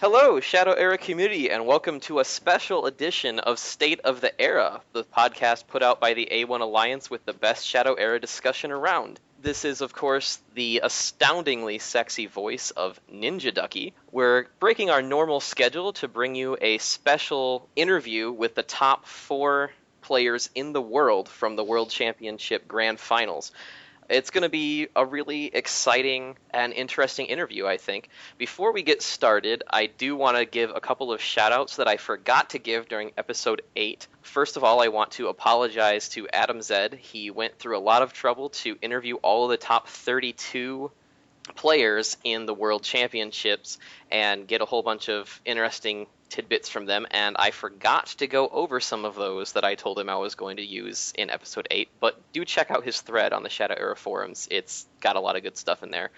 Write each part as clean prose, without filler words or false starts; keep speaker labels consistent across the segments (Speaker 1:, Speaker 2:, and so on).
Speaker 1: Hello, Shadow Era community, and welcome to a special edition of State of the Era, the podcast put out by the A1 Alliance with the best Shadow Era discussion around. This is, of course, the astoundingly sexy voice of NinjaDucky. We're breaking our normal schedule to bring you a special interview with the top 4 players in the world from the World Championship Grand Finals. It's going to be a really exciting and interesting interview, I think. Before we get started, I do want to give a couple of shout-outs that I forgot to give during episode 8. First of all, I want to apologize to Adam Zed. He went through a lot of trouble to interview all of the top 32 players in the World Championships and get a whole bunch of interesting tidbits from them, and I forgot to go over some of those that I told him I was going to use in episode 8, but do check out his thread on the Shadow Era forums. It's got a lot of good stuff in there.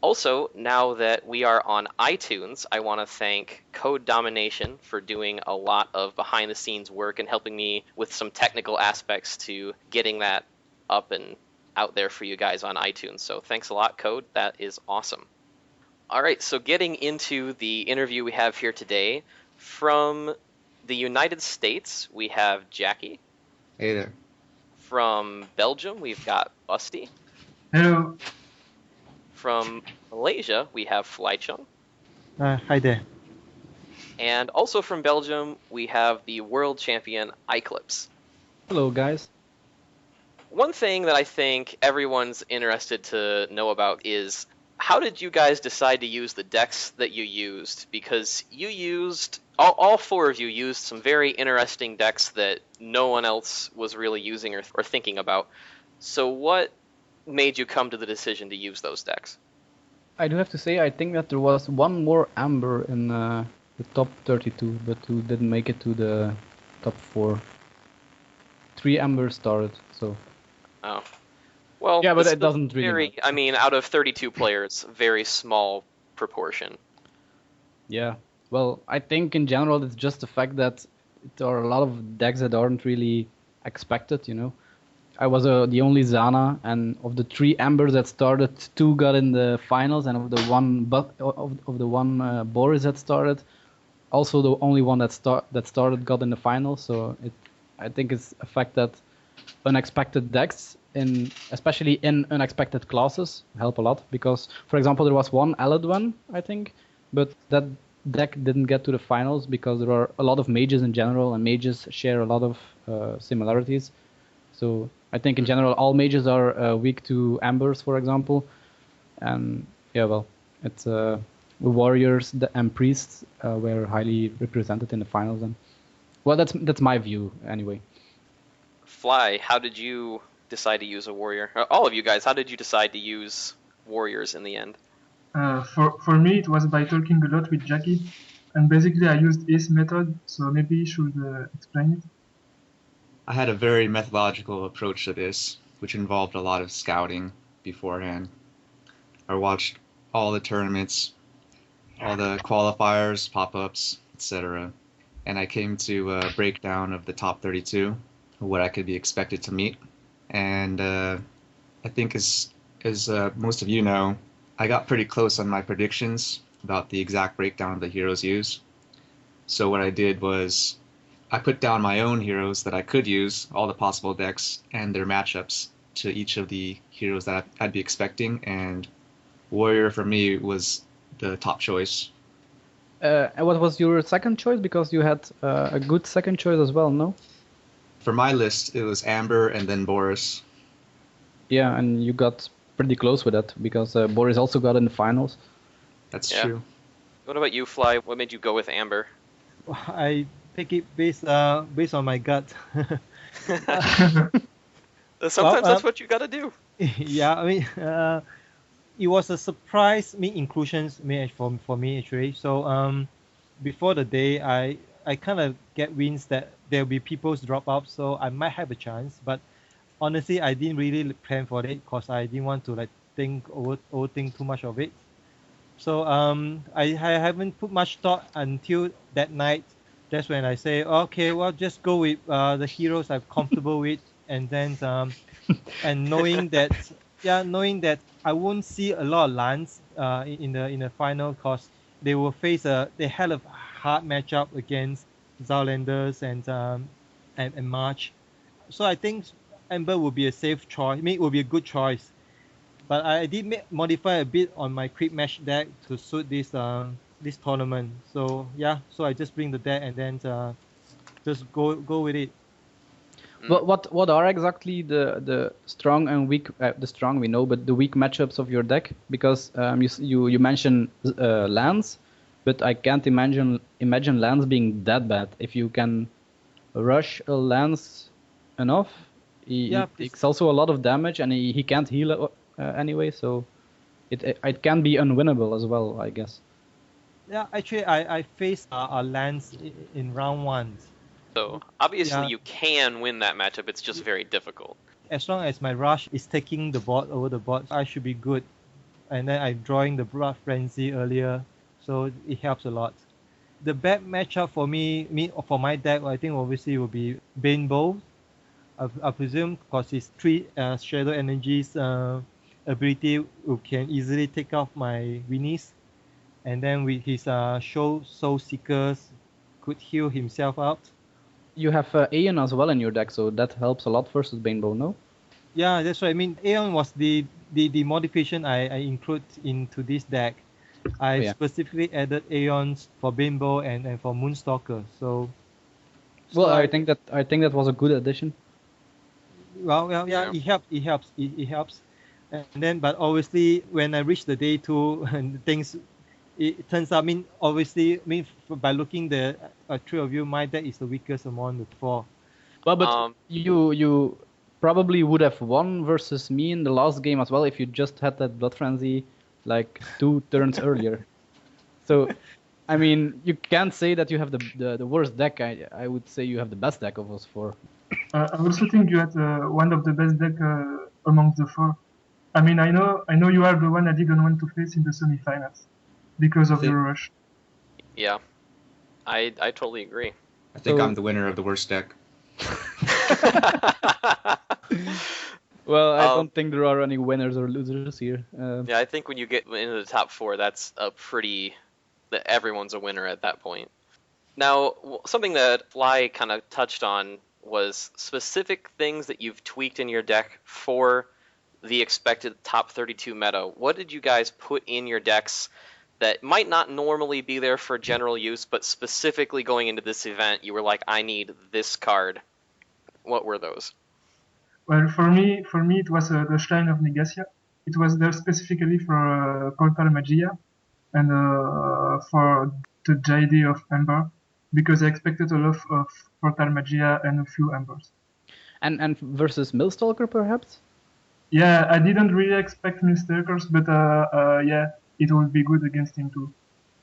Speaker 1: Also, now that we are on iTunes, I want to thank Code Domination for doing a lot of behind-the-scenes work and helping me with some technical aspects to getting that up and out there for you guys on iTunes. So thanks a lot, Code. That is awesome. All right, so getting into the interview we have here today, from the United States, we have Jacqui.
Speaker 2: Hey there.
Speaker 1: From Belgium, we've got Busti.
Speaker 3: Hello.
Speaker 1: From Malaysia, we have Flycheung.
Speaker 3: Hi there.
Speaker 1: And also from Belgium, we have the world champion iClipse.
Speaker 4: Hello, guys.
Speaker 1: One thing that I think everyone's interested to know about is, how did you guys decide to use the decks that you used? Because you used, all 4 of you used some very interesting decks that no one else was really using or thinking about. So what made you come to the decision to use those decks?
Speaker 4: I do have to say, I think that there was one more Amber in the top 32, but who didn't make it to the top 4. 3 Amber started, so...
Speaker 1: Oh. Well,
Speaker 4: yeah, but it doesn't really matter.
Speaker 1: I mean, out of 32 players, very small proportion.
Speaker 4: Yeah. Well, I think in general it's just the fact that there are a lot of decks that aren't really expected, you know. I was the only Zana, and of the 3 Ambers that started, 2 got in the finals, and of the one Boris that started, also the only one that started got in the finals. So I think it's a fact that unexpected decks, especially in unexpected classes, help a lot. Because, for example, there was one Eladwen, I think, but that deck didn't get to the finals because there are a lot of mages in general, and mages share a lot of similarities. So I think in general all mages are weak to Ambers, for example. And yeah, well, it's warriors and priests were highly represented in the finals. And well, that's my view anyway.
Speaker 1: Fly, how did you decide to use a warrior? All of you guys, how did you decide to use warriors in the end?
Speaker 3: For me, it was by talking a lot with Jacqui, and basically I used his method, so maybe you should explain it.
Speaker 2: I had a very methodological approach to this, which involved a lot of scouting beforehand. I watched all the tournaments, all the qualifiers, pop-ups, etc. And I came to a breakdown of the top 32, what I could be expected to meet. And I think as most of you know, I got pretty close on my predictions about the exact breakdown of the heroes used. So what I did was I put down my own heroes that I could use, all the possible decks, and their matchups to each of the heroes that I'd be expecting, and Warrior for me was the top choice.
Speaker 4: And what was your second choice? Because you had a good second choice as well, no?
Speaker 2: For my list, it was Amber and then Boris.
Speaker 4: Yeah, and you got pretty close with that, because Boris also got in the finals.
Speaker 2: That's true.
Speaker 1: What about you, Fly? What made you go with Amber?
Speaker 5: I pick it based on my gut.
Speaker 1: Sometimes that's what you gotta do.
Speaker 5: Yeah, I mean, it was a surprise inclusions for me actually. So before the day, I kind of get wins that there'll be people's drop out, so I might have a chance. But honestly, I didn't really plan for it because I didn't want to overthink too much of it. So I haven't put much thought until that night. That's when I say, okay, well, just go with the heroes I'm comfortable with, and then and knowing that I won't see a lot of lands in the final, cause they will face they had a hard matchup against Zaulanders and March. So I think Ember will be a safe choice. I mean, it will be a good choice. But I did modify a bit on my Creep Mesh deck to suit this tournament. So yeah, so I just bring the deck and then just go with it.
Speaker 4: What are exactly the strong and weak? The strong we know, but the weak matchups of your deck, because you mentioned lands, but I can't imagine lands being that bad. If you can rush a lands enough, he takes also a lot of damage, and he can't heal anyway, so it can be unwinnable as well, I guess.
Speaker 5: Yeah, actually, I faced lands in round 1.
Speaker 1: So obviously you can win that matchup. It's just very difficult.
Speaker 5: As long as my rush is taking the board over the board, I should be good. And then I'm drawing the Blood Frenzy earlier, so it helps a lot. The bad matchup for for my deck, I think obviously will be Bane Bow. I presume because his 3 Shadow Energies ability can easily take off my Winnies. And then with his Soul Seekers could heal himself out.
Speaker 4: You have Aeon as well in your deck, so that helps a lot versus Banebow, no?
Speaker 5: Yeah, that's right. I mean, Aeon was the modification I include into this deck. I specifically added Aeons for Banebow and for Moonstalker. So
Speaker 4: I think that was a good addition.
Speaker 5: Well, yeah, it helps. And then, but obviously, when I reach the day 2 and things, it turns out. I mean, obviously, by looking the 3 of you, my deck is the weakest among the 4.
Speaker 4: Well, but you probably would have won versus me in the last game as well if you just had that Blood Frenzy like 2 turns earlier. So, I mean, you can't say that you have the worst deck. I would say you have the best deck of us 4.
Speaker 3: I also think you had one of the best deck among the 4. I mean, I know you are the one I didn't want to face in the semifinals because of your rush.
Speaker 1: Yeah, I totally agree.
Speaker 2: I think I'm the winner of the worst deck.
Speaker 4: Well, I don't think there are any winners or losers here.
Speaker 1: Yeah, I think when you get into the top 4, that's everyone's a winner at that point. Now, something that Fly kind of touched on was specific things that you've tweaked in your deck for the expected top 32 meta. What did you guys put in your decks that might not normally be there for general use, but specifically going into this event, you were like, I need this card? What were those?
Speaker 3: Well, for me, it was the Shrine of Negacia. It was there specifically for Portal Magia and for the JD of Ember, because I expected a lot of Portal Magia and a few Embers.
Speaker 4: And versus Millstalker, perhaps?
Speaker 3: Yeah, I didn't really expect Millstalkers, but yeah, it would be good against him too.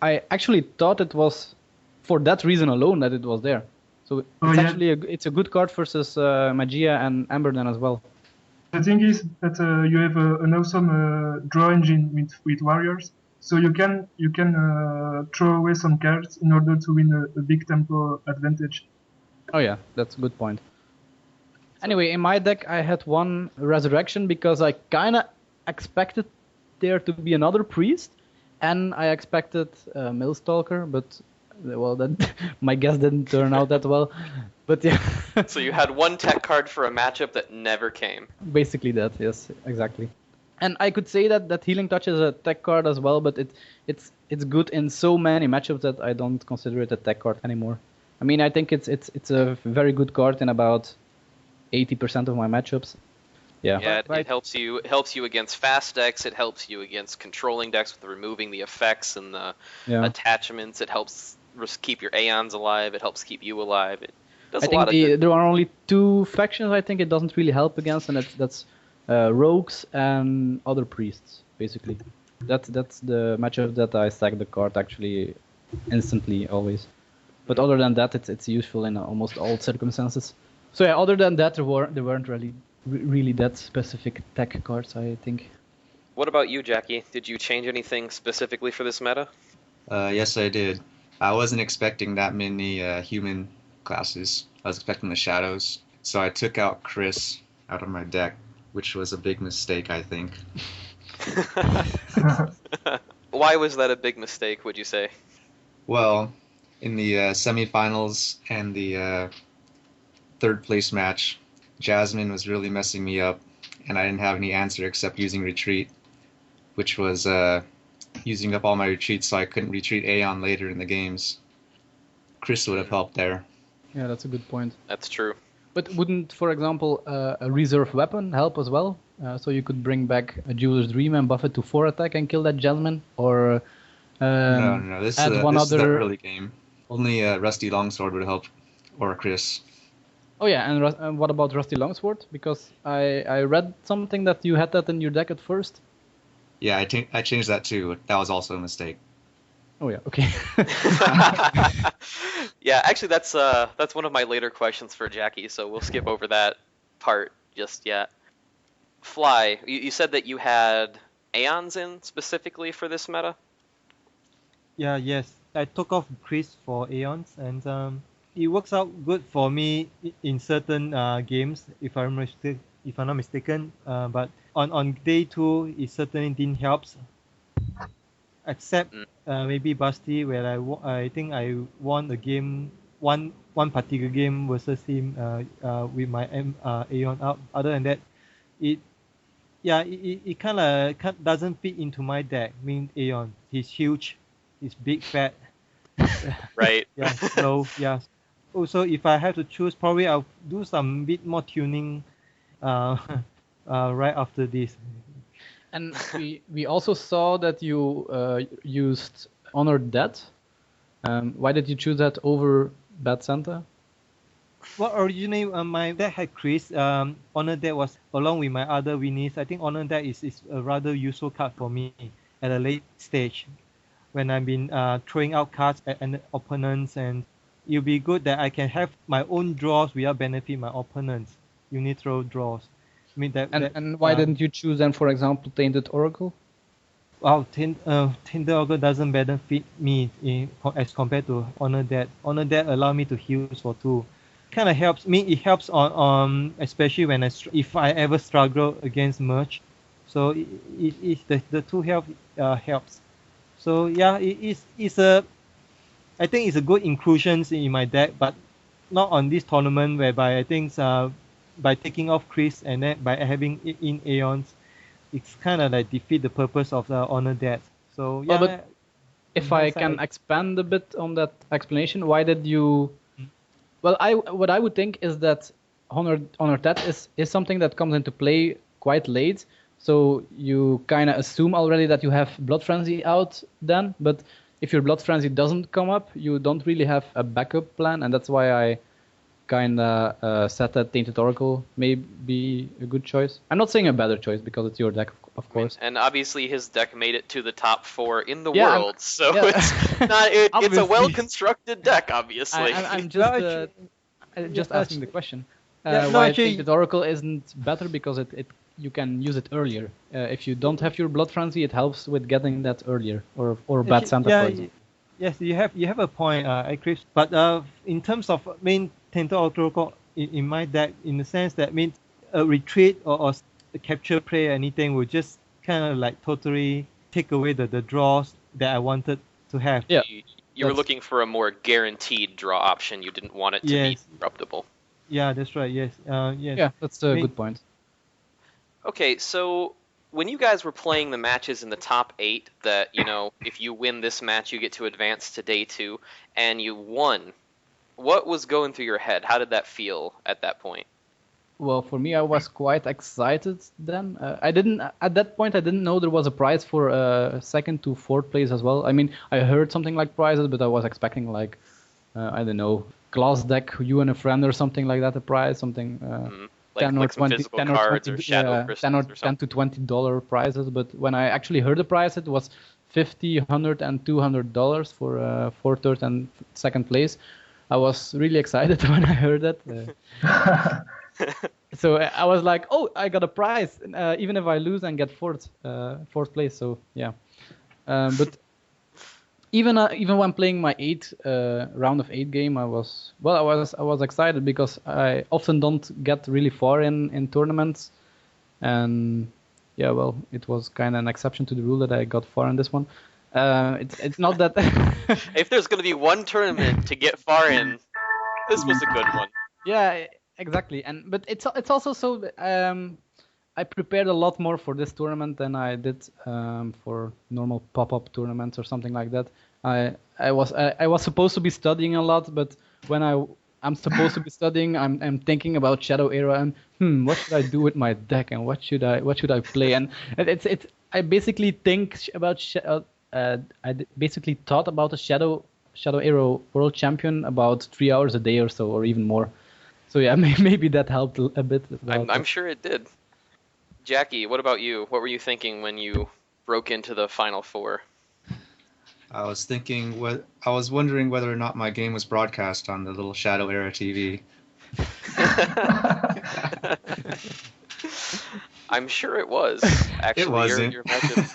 Speaker 4: I actually thought it was for that reason alone that it was there. So it's actually it's a good card versus Magia and Emberden as well.
Speaker 3: The thing is that you have an awesome draw engine with warriors, so you can throw away some cards in order to win a big tempo advantage.
Speaker 4: Oh yeah, that's a good point. Anyway, in my deck I had one Resurrection because I kind of expected there to be another priest, and I expected Millstalker, but well, that my guess didn't turn out that well. But yeah.
Speaker 1: So you had one tech card for a matchup that never came.
Speaker 4: Basically that, yes, exactly. And I could say that Healing Touch is a tech card as well, but it's good in so many matchups that I don't consider it a tech card anymore. I mean, I think it's a very good card in about 80% of my matchups. Yeah,
Speaker 1: it helps you against fast decks. It helps you against controlling decks with removing the effects and the attachments. It helps keep your Aeons alive. It helps keep you alive. It does a lot of good.
Speaker 4: There are only 2 factions I think it doesn't really help against, and that's rogues and other priests, basically. That's the matchup that I stack the card actually instantly always. But other than that, it's useful in almost all circumstances. So yeah, other than that, there weren't really that specific tech cards, I think.
Speaker 1: What about you, Jacqui? Did you change anything specifically for this meta?
Speaker 2: Yes, I did. I wasn't expecting that many human classes. I was expecting the shadows. So I took out Chris out of my deck, which was a big mistake, I think.
Speaker 1: Why was that a big mistake, would you say?
Speaker 2: Well, in the semifinals and the third place match, Jasmine was really messing me up, and I didn't have any answer except using retreat, which was using up all my retreats so I couldn't retreat Aeon later in the games. Chris would have helped there.
Speaker 4: Yeah, that's a good point.
Speaker 1: That's true.
Speaker 4: But wouldn't, for example, a reserve weapon help as well? So you could bring back a Jeweler's Dream and buff it to 4 attack and kill that Jasmine? Or
Speaker 2: No. This
Speaker 4: add
Speaker 2: is
Speaker 4: one
Speaker 2: the
Speaker 4: other...
Speaker 2: early game. Only Rusty Longsword would help, or Chris.
Speaker 4: Oh yeah, and what about Rusty Longsword? Because I read something that you had that in your deck at first.
Speaker 2: Yeah, I changed that too. That was also a mistake.
Speaker 4: Oh yeah, okay.
Speaker 1: Yeah, actually, that's one of my later questions for Jacqui, so we'll skip over that part just yet. Fly, you said that you had Aeons in specifically for this meta?
Speaker 5: Yeah, yes. I took off Chris for Aeons, and it works out good for me in certain games, if I'm not mistaken. But on day 2, it certainly didn't help. Except maybe Busti, where I think I won a game, one particular game versus him with my Aeon up. Other than that, it kind of doesn't fit into my deck. I mean, Aeon, he's huge, he's big, fat.
Speaker 1: Right.
Speaker 5: Yeah, slow. Yeah. Also, if I have to choose, probably I'll do some bit more tuning right after this.
Speaker 4: And we also saw that you used Honored Dead. Why did you choose that over Bad Santa?
Speaker 5: Well, originally my deck had Chris. Honored Dead was along with my other winners. I think Honored Dead is a rather useful card for me at a late stage when I've been throwing out cards at opponents, and it'll be good that I can have my own draws without benefit my opponents. Unit throw draws. I mean
Speaker 4: and why didn't you choose then, for example, Tainted Oracle?
Speaker 5: Well, Tainted Oracle doesn't benefit me as compared to Honor Dead. Honor Dead allow me to heal for 2. Kind of helps me. It helps on especially when if I ever struggle against merge. So the 2 helps. So yeah, I think it's a good inclusion in my deck, but not on this tournament, whereby I think by taking off Chris and then by having it in Aeons, it's kind of like defeat the purpose of the Honor Dead. So yeah.
Speaker 4: Well, but if I can expand a bit on that explanation, why did you? Well, what I would think is that Honor Dead is something that comes into play quite late. So you kind of assume already that you have Blood Frenzy out then, but if your Blood Frenzy doesn't come up, you don't really have a backup plan, and that's why I kind of said that Tainted Oracle may be a good choice. I'm not saying a better choice because it's your deck, of course.
Speaker 1: And obviously his deck made it to the top 4 in the
Speaker 4: Yeah,
Speaker 1: world, so
Speaker 4: yeah.
Speaker 1: it's not. It's a
Speaker 4: Obviously.
Speaker 1: well-constructed deck, obviously.
Speaker 4: I'm just asking the question.
Speaker 5: Yeah, no,
Speaker 4: Why
Speaker 5: actually-
Speaker 4: Tainted Oracle isn't better, because you can use it earlier. If you don't have your Blood Frenzy, it helps with getting that earlier, or Bad Santa, for example.
Speaker 5: Yes, you have a point, Eclipse. But in terms of main Tainted Oracle in my deck, in the sense that means a retreat or a capture play or anything will just kind of like totally take away the draws that I wanted to have.
Speaker 4: Yeah.
Speaker 1: You were looking for a more guaranteed draw option. You didn't want it to be disruptible.
Speaker 5: Yeah, that's right. Yes. Yes.
Speaker 4: Yeah, that's a good point.
Speaker 1: Okay, so when you guys were playing the matches in the top 8, that, if you win this match, you get to advance to day 2, and you won, what was going through your head? How did that feel at that point?
Speaker 4: Well, for me, I was quite excited then. At that point, I didn't know there was a prize for 2nd to 4th place as well. I mean, I heard something like prizes, but I was expecting like, I don't know, class deck, you and a friend or something like that, a prize, something.
Speaker 1: Like,
Speaker 4: 10 or
Speaker 1: like
Speaker 4: 20,
Speaker 1: physical
Speaker 4: 10 or
Speaker 1: cards
Speaker 4: 20,
Speaker 1: or shadow crystals or
Speaker 4: $10
Speaker 1: something.
Speaker 4: to $20 prizes. But when I actually heard the prize, it was $50, $100, and $200 for 4th, 3rd, and 2nd place. I was really excited when I heard that. So I was like, oh, I got a prize, even if I lose and get 4th place. So yeah, but even when playing my round of 8 game, I was excited because I often don't get really far in tournaments, and yeah, well, it was kind of an exception to the rule that I got far in this one. It's not that.
Speaker 1: If there's going to be one tournament to get far in, this was a good one.
Speaker 4: Yeah, exactly. But it's also so. I prepared a lot more for this tournament than I did for normal pop-up tournaments or something like that. I was supposed to be studying a lot, but when I'm supposed to be studying, I'm thinking about Shadow Era and what should I do with my deck and what should I play, and it's I basically think about basically thought about a Shadow Era World Champion about 3 hours a day or so, or even more. So yeah, maybe that helped a bit.
Speaker 1: I'm sure it did. Jacqui, what about you? What were you thinking when you broke into the Final Four?
Speaker 2: I was wondering whether or not my game was broadcast on the little Shadow Era TV.
Speaker 1: I'm sure it was. Actually,
Speaker 2: It wasn't.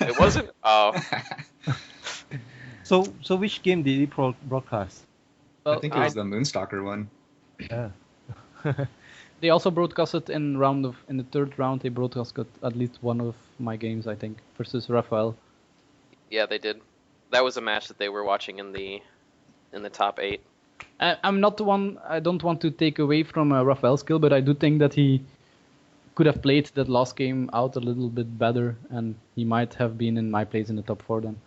Speaker 1: It wasn't? Oh.
Speaker 5: So which game did he broadcast?
Speaker 2: I think it was the Moonstalker one.
Speaker 5: Yeah.
Speaker 4: They also broadcasted in the third round. They broadcasted at least one of my games, I think, versus Rafael.
Speaker 1: Yeah, they did. That was a match that they were watching in the top 8.
Speaker 4: I'm not the one. I don't want to take away from Rafael's skill, but I do think that he could have played that last game out a little bit better, and he might have been in my place in the top 4 then.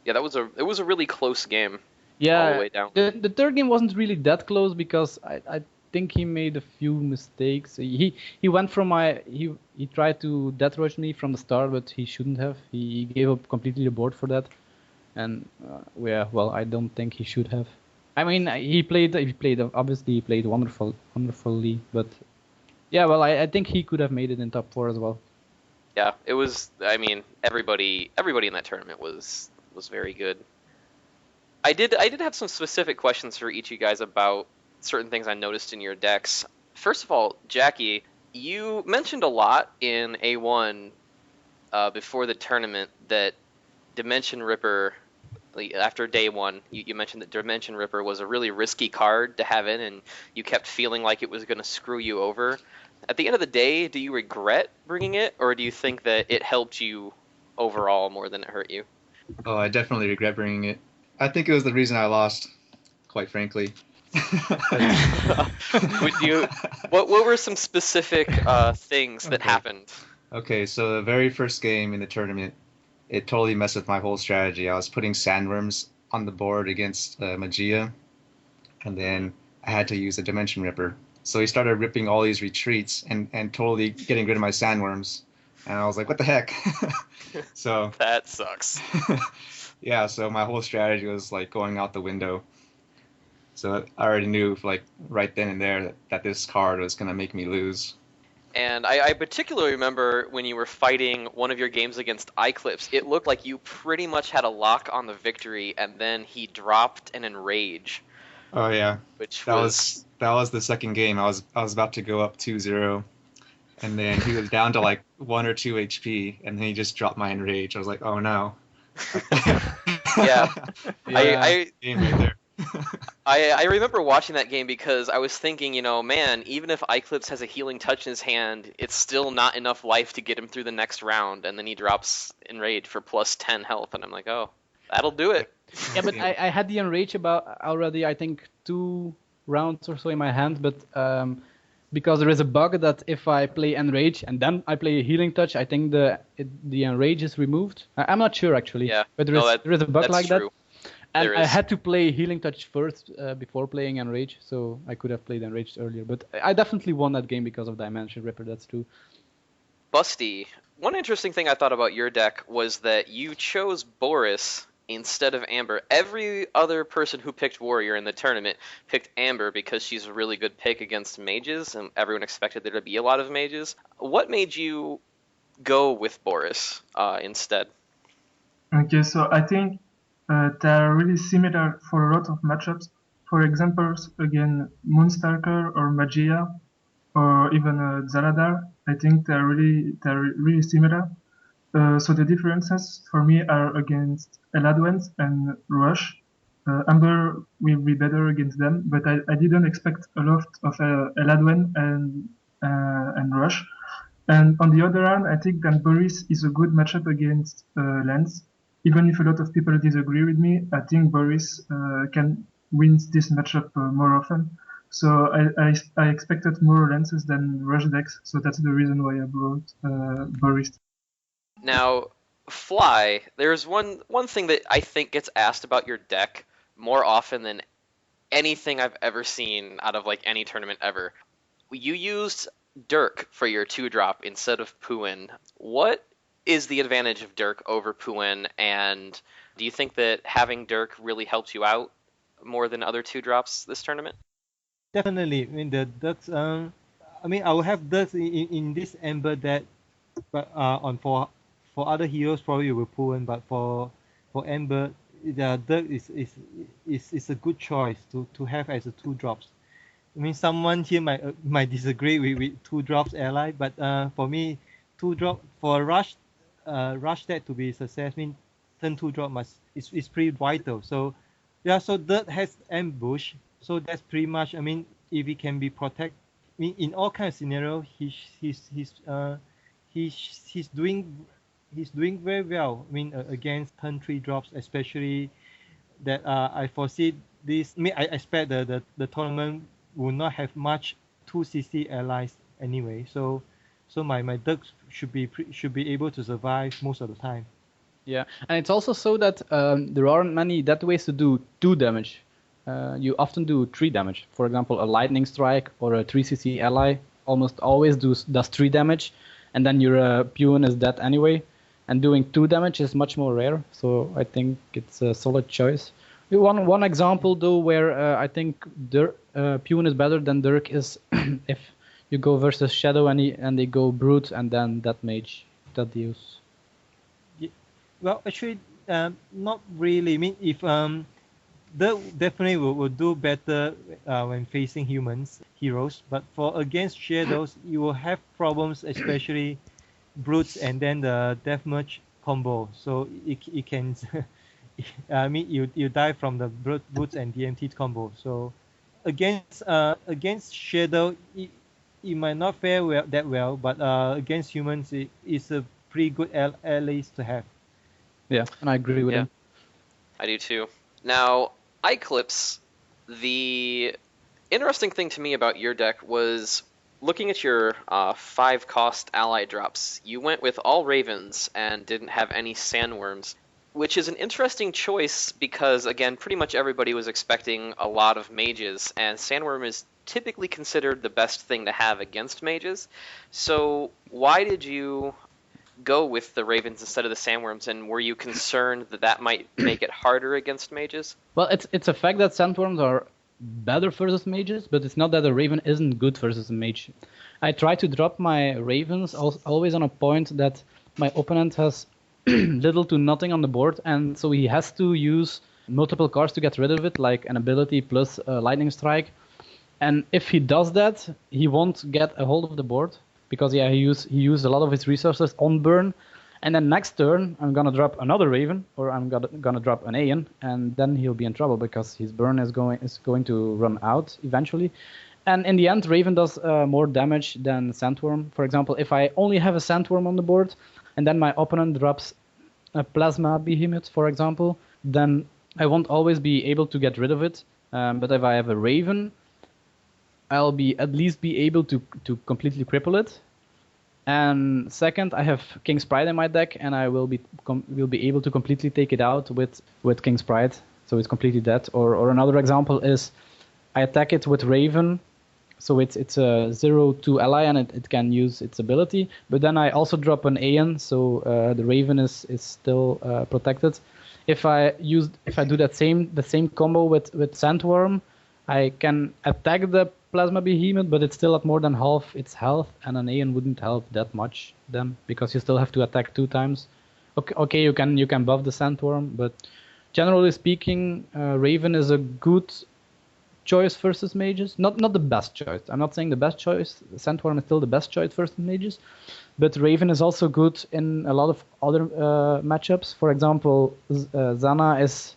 Speaker 1: Yeah, it was a really close game.
Speaker 4: Yeah,
Speaker 1: all the way down.
Speaker 4: The third game wasn't really that close because I think he made a few mistakes. He went from he tried to death rush me from the start, but he shouldn't have. He gave up completely the board for that, and I don't think he should have. I mean, he played wonderfully, but yeah, well, I think he could have made it in top 4 as well.
Speaker 1: Yeah, it was. I mean, everybody in that tournament was very good. I did have some specific questions for each of you guys about certain things I noticed in your decks. First of all, Jacqui, you mentioned a lot in A1 before the tournament that Dimension Ripper, after day 1, you mentioned that Dimension Ripper was a really risky card to have in, and you kept feeling like it was going to screw you over. At the end of the day, do you regret bringing it, or do you think that it helped you overall more than it hurt you?
Speaker 2: Oh, I definitely regret bringing it. I think it was the reason I lost, quite frankly.
Speaker 1: What were some specific things that happened?
Speaker 2: Okay, so the very first game in the tournament, it totally messed with my whole strategy. I was putting Sandworms on the board against Magia, and then I had to use a Dimension Ripper. So he started ripping all these retreats and totally getting rid of my Sandworms. And I was like, what the heck? So
Speaker 1: that sucks.
Speaker 2: Yeah, so my whole strategy was like going out the window. So I already knew like right then and there that this card was going to make me lose.
Speaker 1: And I particularly remember when you were fighting one of your games against iClipse, it looked like you pretty much had a lock on the victory, and then he dropped an Enrage.
Speaker 2: Oh yeah, that was the second game. I was about to go up 2-0, and then he was down to like 1 or 2 HP, and then he just dropped my Enrage. I was like, oh no.
Speaker 1: Yeah.
Speaker 2: Game right there.
Speaker 1: I remember watching that game because I was thinking, man, even if iClipse has a healing touch in his hand, it's still not enough life to get him through the next round, and then he drops Enrage for plus 10 health, and I'm like, oh, that'll do it.
Speaker 4: Yeah, but I had the Enrage about already, I think, 2 rounds or so in my hand, but because there is a bug that if I play Enrage and then I play a healing touch, I think the Enrage is removed. I'm not sure actually, but there is a bug like
Speaker 1: true.
Speaker 4: that. And I had to play healing touch first before playing Enrage, so I could have played Enraged earlier. But I definitely won that game because of Dimension Ripper, that's true.
Speaker 1: Busti, one interesting thing I thought about your deck was that you chose Boris instead of Amber. Every other person who picked Warrior in the tournament picked Amber because she's a really good pick against mages, and everyone expected there to be a lot of mages. What made you go with Boris instead?
Speaker 3: Okay, so I think they are really similar for a lot of matchups. For example, again, Moonstalker or Magia, or even Zaladar, I think they're really similar. So the differences for me are against Eladwens and Rush. Amber will be better against them, but I didn't expect a lot of Eladwen and Rush. And on the other hand, I think that Boris is a good matchup against Lance. even if a lot of people disagree with me, I think Boris can win this matchup more often. So I expected more lances than rush decks, so that's the reason why I brought Boris.
Speaker 1: Now, Fly, there's one thing that I think gets asked about your deck more often than anything I've ever seen out of like any tournament ever. You used Dirk for your 2-drop instead of Puin. What is the advantage of Dirk over Puin, and do you think that having Dirk really helps you out more than other 2-drops this tournament?
Speaker 5: Definitely. I mean, the Ducks. I mean, I will have Ducks in this Ember deck, but for other heroes probably will pull in, but for Ember, the Dirk is a good choice to have as a 2-drops. I mean, someone here might disagree with 2-drops ally, but for me, 2-drop for rush deck to be a success, I mean, turn 2-drop is pretty vital. So yeah, so Dirk has ambush. So that's pretty much. I mean, if he can be protect, I mean, in all kinds of scenario, he's doing very well. I mean, against turn 3 drops, especially that I foresee this. I mean, I expect the tournament will not have much 2CC allies anyway. So my Ducks should be able to survive most of the time.
Speaker 4: Yeah, and it's also so that there aren't many dead ways to do 2 damage. You often do 3 damage. For example, a lightning strike or a 3CC ally almost always does 3 damage, and then your Puin is dead anyway. And doing 2 damage is much more rare, so I think it's a solid choice. One example though where I think Puin is better than Dirk is if you go versus Shadow and they go Brute and then Death Mage, that deals.
Speaker 5: Yeah. Well, actually, not really. I mean, if Dirk definitely will do better when facing heroes, but for against Shadows, you will have problems, especially Brutes and then the Deathmatch combo. So it can, I mean, you die from the Brutes and DMT combo. So against Shadow, it might not fare that well, but against humans, it's a pretty good allies to have.
Speaker 4: Yeah, and I agree with him.
Speaker 1: I do too. Now, iClipse, the interesting thing to me about your deck was looking at your 5-cost ally drops. You went with all Ravens and didn't have any Sandworms, which is an interesting choice because, again, pretty much everybody was expecting a lot of mages, and Sandworm is typically considered the best thing to have against mages. So why did you go with the Ravens instead of the Sandworms, and were you concerned that might make it harder against mages?
Speaker 4: Well, it's a fact that Sandworms are better versus mages, but it's not that a Raven isn't good versus a mage. I try to drop my Ravens always on a point that my opponent has little to nothing on the board, and so he has to use multiple cards to get rid of it, like an ability plus a lightning strike. And if he does that, he won't get a hold of the board, because he used a lot of his resources on burn. And then next turn, I'm gonna drop another Raven, or I'm gonna drop an Aeon, and then he'll be in trouble because his burn is going to run out eventually. And in the end, Raven does more damage than Sandworm. For example, if I only have a Sandworm on the board, and then my opponent drops a Plasma Behemoth, for example, then I won't always be able to get rid of it. But if I have a Raven, I'll at least be able to completely cripple it. And second, I have King's Pride in my deck, and I will be able to completely take it out with King's Pride, so it's completely dead. Or another example is I attack it with Raven, so it's a 0/2 ally and it can use its ability. But then I also drop an Aeon, so the Raven is still protected. If I do the same combo with Sandworm, I can attack the Plasma Behemoth, but it's still at more than half its health, and an Aeon wouldn't help that much then, because you still have to attack 2 times. Okay, you can buff the Sandworm, but generally speaking, Raven is a good choice versus mages. Not the best choice. I'm not saying the best choice. Sandworm is still the best choice versus mages, but Raven is also good in a lot of other matchups. For example, Zana is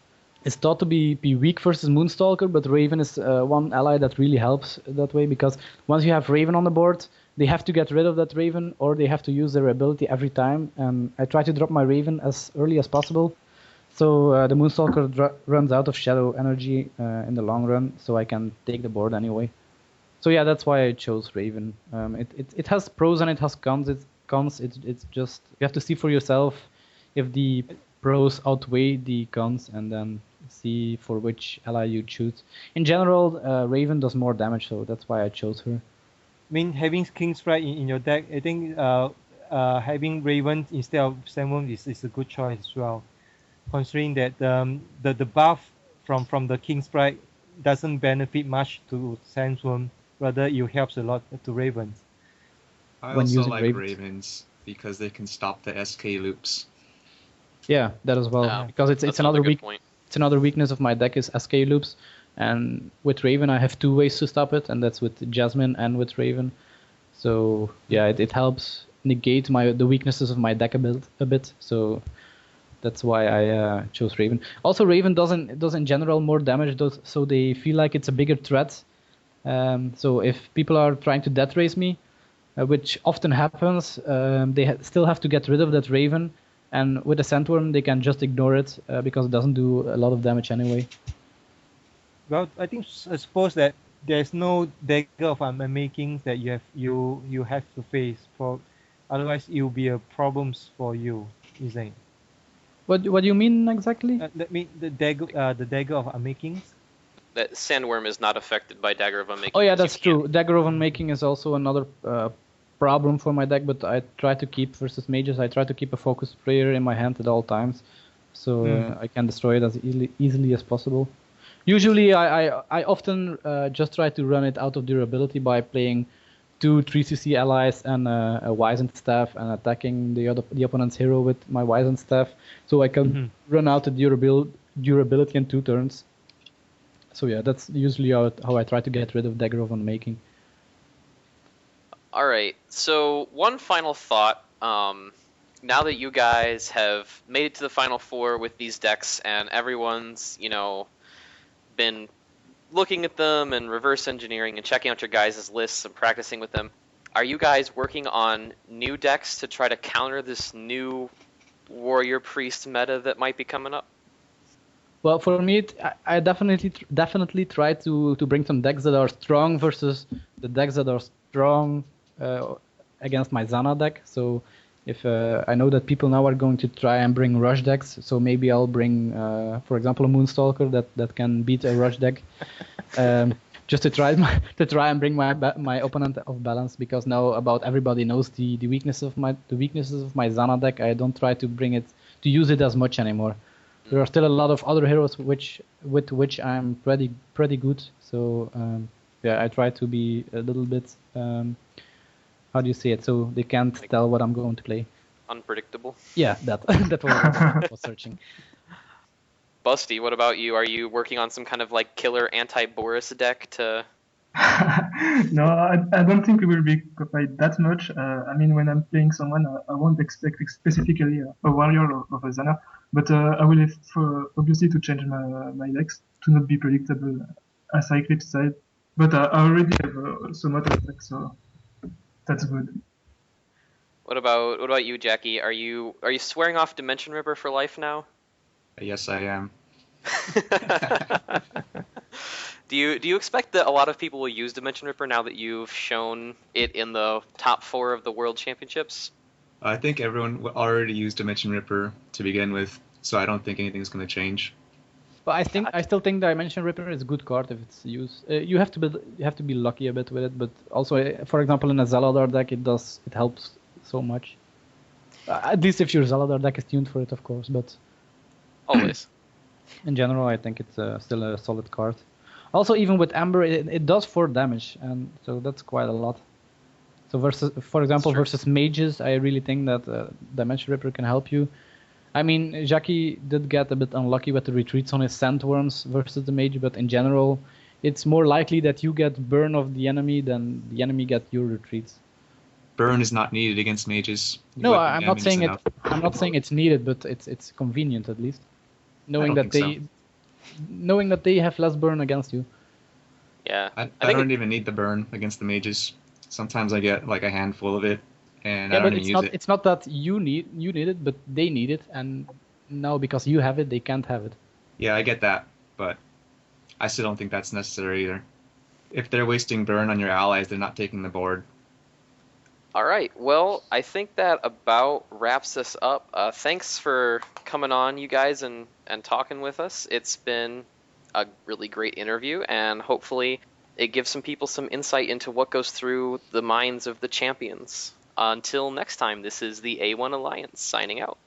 Speaker 4: thought to be weak versus Moonstalker, but Raven is one ally that really helps that way, because once you have Raven on the board, they have to get rid of that Raven, or they have to use their ability every time. And I try to drop my Raven as early as possible, So the Moonstalker runs out of shadow energy in the long run, so I can take the board anyway. So yeah, that's why I chose Raven. It has pros and it has cons. It's just you have to see for yourself if the pros outweigh the cons, and then see for which ally you choose. In general, Raven does more damage, so that's why I chose her.
Speaker 5: I mean, having Kingsprite in your deck, I think having Raven instead of Sandworm is a good choice as well. Considering that the buff from the Kingsprite doesn't benefit much to Sandworm, rather it helps a lot to Ravens.
Speaker 2: I
Speaker 4: When
Speaker 2: also
Speaker 4: using
Speaker 2: like
Speaker 4: Ravens.
Speaker 2: Ravens because they can stop the SK loops.
Speaker 4: Yeah, that as well,
Speaker 1: Yeah,
Speaker 4: because it's
Speaker 1: that's
Speaker 4: another
Speaker 1: good point.
Speaker 4: It's another weakness of my deck is SK loops, and with Raven I have two ways to stop it, and that's with Jasmine and with Raven. So yeah, it helps negate the weaknesses of my deck a bit. So that's why I chose Raven. Also, Raven does in general more damage, so they feel like it's a bigger threat. So if people are trying to death race me, which often happens, they still have to get rid of that Raven. And with a Sandworm, they can just ignore it because it doesn't do a lot of damage anyway.
Speaker 5: Well, I suppose that there's no dagger of unmakings that you have to face, for otherwise it will be a problems for you, isn't it?
Speaker 4: What do you mean exactly?
Speaker 5: That mean the dagger of unmakings.
Speaker 1: That Sandworm is not affected by Dagger of Unmaking.
Speaker 4: Oh yeah, that's true. Dagger of Unmaking is also another problem for my deck, but I try to keep versus mages. I try to keep a focus prayer in my hand at all times, so I can destroy it as easily as possible. Usually, I often just try to run it out of durability by playing 2 3cc allies and a Wizened Staff and attacking the opponent's hero with my Wizened Staff, so I can run out the durability in 2 turns. So yeah, that's usually how I try to get rid of Dagger of Unmaking.
Speaker 1: All right. So one final thought. Now that you guys have made it to the final 4 with these decks, and everyone's been looking at them and reverse engineering and checking out your guys' lists and practicing with them, are you guys working on new decks to try to counter this new warrior priest meta that might be coming up?
Speaker 4: Well, for me, I definitely try to bring some decks that are strong versus the decks that are strong against my Zana deck. So if I know that people now are going to try and bring rush decks, so maybe I'll bring, for example, a Moonstalker that can beat a rush deck, just to try and bring my opponent off balance. Because now about everybody knows the weaknesses of my Zana deck. I don't try to use it as much anymore. There are still a lot of other heroes with which I'm pretty good. So yeah, I try to be a little bit how do you say it? So they can't tell what I'm going to play.
Speaker 1: Unpredictable.
Speaker 4: Yeah, that was what I was searching.
Speaker 1: Busti, what about you? Are you working on some kind of like killer anti-Boris deck to?
Speaker 3: No, I don't think we will be copied that much. I mean, when I'm playing someone, I won't expect specifically a warrior or a Zana, but I will have obviously to change my decks to not be predictable as iClipse side. But I already have somewhat of deck, so that's good.
Speaker 1: What about you, Jacqui? Are you swearing off Dimension Ripper for life now?
Speaker 2: Yes, I am.
Speaker 1: Do you expect that a lot of people will use Dimension Ripper now that you've shown it in the top 4 of the World Championships?
Speaker 2: I think everyone already used Dimension Ripper to begin with, so I don't think anything's going to change.
Speaker 4: But I still think Dimension Ripper is a good card if it's used. You have to be lucky a bit with it, but also, for example, in a Zeladar deck, it helps so much. At least if your Zeladar deck is tuned for it, of course. But
Speaker 1: always.
Speaker 4: In general, I think it's still a solid card. Also, even with Amber, it does 4 damage, and so that's quite a lot. So for example, versus mages, I really think that Dimension Ripper can help you. I mean, Jacqui did get a bit unlucky with the retreats on his Sandworms versus the mage, but in general, it's more likely that you get burn of the enemy than the enemy get your retreats.
Speaker 2: Burn is not needed against mages.
Speaker 4: No, I'm not saying it. I'm not saying it's needed, but it's convenient at least, knowing that they have less burn against you.
Speaker 1: Yeah,
Speaker 2: I don't even need the burn against the mages. Sometimes I get like a handful of it, and I don't even use it.
Speaker 4: It's not that you need it, but they need it, and No, because you have it, they can't have it.
Speaker 2: Yeah, I get that, but I still don't think that's necessary either. If they're wasting burn on your allies, they're not taking the board.
Speaker 1: All right. Well, I think that about wraps us up. Thanks for coming on, you guys, and talking with us. It's been a really great interview, and hopefully it gives some people some insight into what goes through the minds of the champions. Until next time, this is the A1 Alliance signing out.